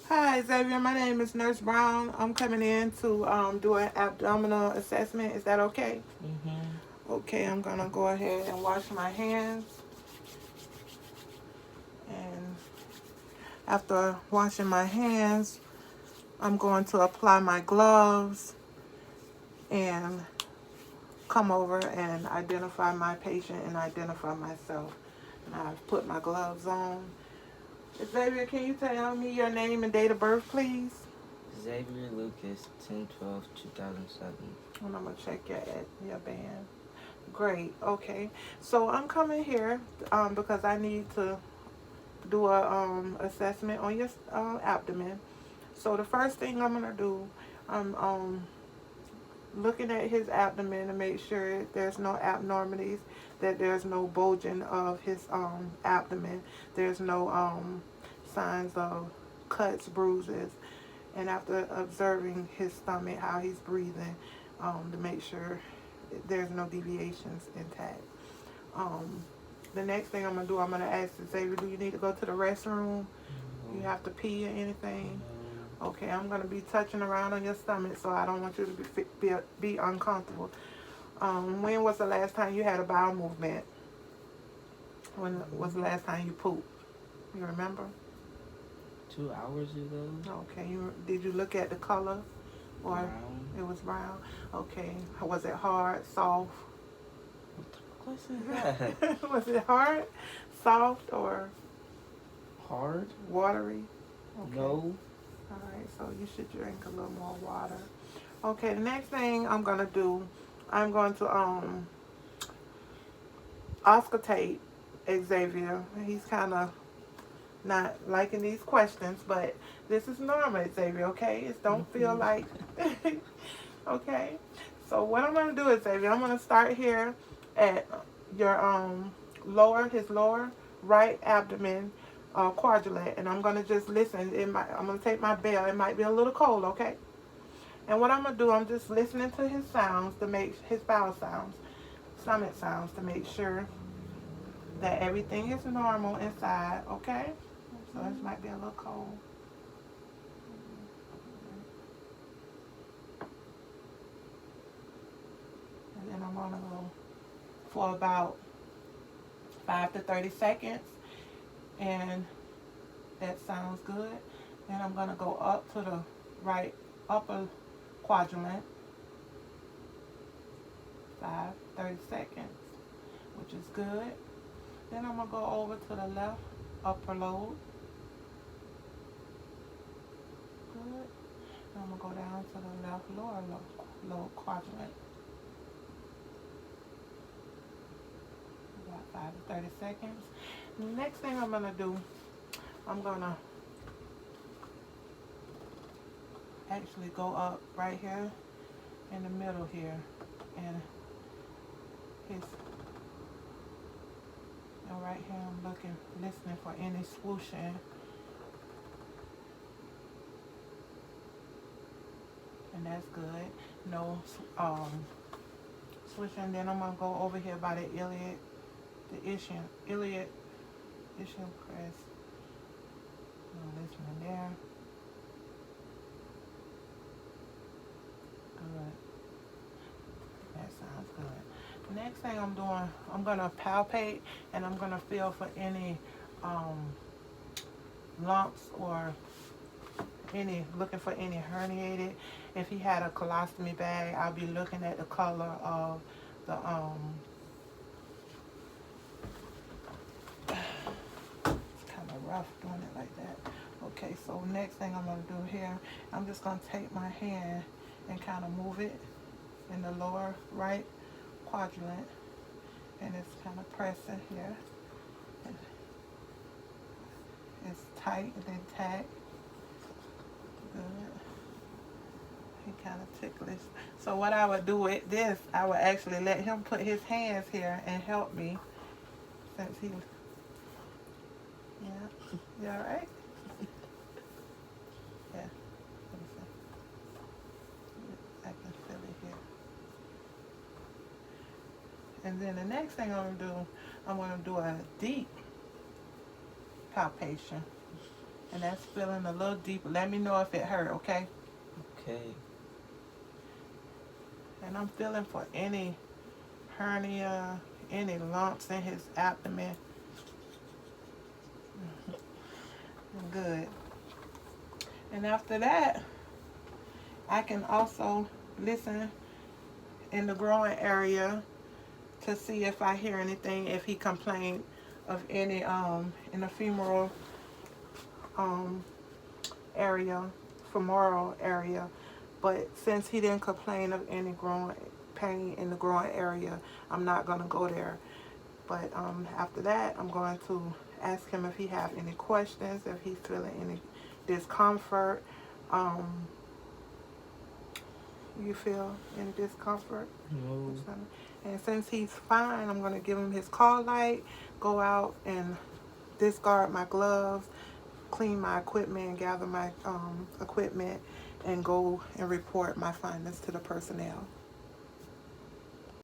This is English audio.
Hi, Xavier. My name is Nurse Brown. I'm coming in to do an abdominal assessment. Is that okay? Mm-hmm. Okay, I'm going to go ahead and wash my hands. And after washing my hands, I'm going to apply my gloves and come over and identify my patient and identify myself. And I've put my gloves on. Xavier, can you tell me your name and date of birth, please? Xavier Lucas, 10/12/2007. And I'm going to check your band. Great. Okay. So I'm coming here because I need to do a assessment on your abdomen. So the first thing I'm gonna do, I'm looking at his abdomen to make sure there's no abnormalities, that there's no bulging of his abdomen, there's no signs of cuts, bruises, and after observing his stomach, how he's breathing, to make sure there's no deviations intact. Um, the next thing I'm gonna do, I'm gonna ask Xavier, do you need to go to the restroom? You No. have to pee or anything? No. Okay, I'm gonna be touching around on your stomach, so I don't want you to be uncomfortable. When was the last time you had a bowel movement? When was the last time you pooped? You remember? 2 hours ago. Okay. Did you look at the color, or Brown. it was brown? Okay. Was it hard, soft? What the question is that? Was it hard, soft, or Hard? watery? Okay. No. All right. So you should drink a little more water. Okay. The next thing I'm gonna do, I'm going to auscultate Xavier. He's kind of not liking these questions, but this is normal, Xavier. Okay. It don't feel Mm-hmm. like. Okay. So what I'm gonna do is, Xavier, I'm gonna start here at your his lower right abdomen quadrant, and I'm gonna just listen. I'm gonna take my bell. It might be a little cold, okay? And what I'm gonna do, I'm just listening to his sounds to make his bowel sounds, stomach sounds to make sure that everything is normal inside, okay? So this might be a little cold. And then I'm gonna go for about 5 to 30 seconds, and that sounds good. Then I'm gonna go up to the right upper quadrant, 30 seconds, which is good. Then I'm gonna go over to the left upper lobe, good. And I'm gonna go down to the left lower lobe quadrant, about 5 to 30 seconds. Next thing I'm gonna do, I'm gonna actually go up right here in the middle here, and his and right here I'm looking, listening for any swooshing, and that's good. No swooshing. Then I'm gonna go over here by the iliac crest. I'm listening there. Good. That sounds good. Next thing I'm doing, I'm gonna palpate, and I'm gonna feel for any lumps, or looking for any herniated. If he had a colostomy bag, I'll be looking at the color of the it's kind of rough doing it like that. Okay, so next thing I'm gonna do here, I'm just gonna take my hand and kind of move it in the lower right quadrant, and it's kind of pressing here. It's tight and then tack. Good. He kind of ticklish. So what I would do with this, I would actually let him put his hands here and help me, since he was, yeah. You all right? Yeah. Let me see. I can feel it here. And then the next thing I'm gonna do a deep palpation. And that's feeling a little deeper. Let me know if it hurt, okay? Okay. And I'm feeling for any hernia, any lumps in his abdomen. Good. And after that, I can also listen in the growing area to see if I hear anything, if he complained of any in the femoral area, femoral area. But since he didn't complain of any growing pain in the growing area, I'm not gonna go there. But after that, I'm going to ask him if he have any questions, if he's feeling any discomfort. You feel any discomfort? No. And since he's fine, I'm going to give him his call light, go out and discard my gloves, clean my equipment, gather my equipment, and go and report my findings to the personnel.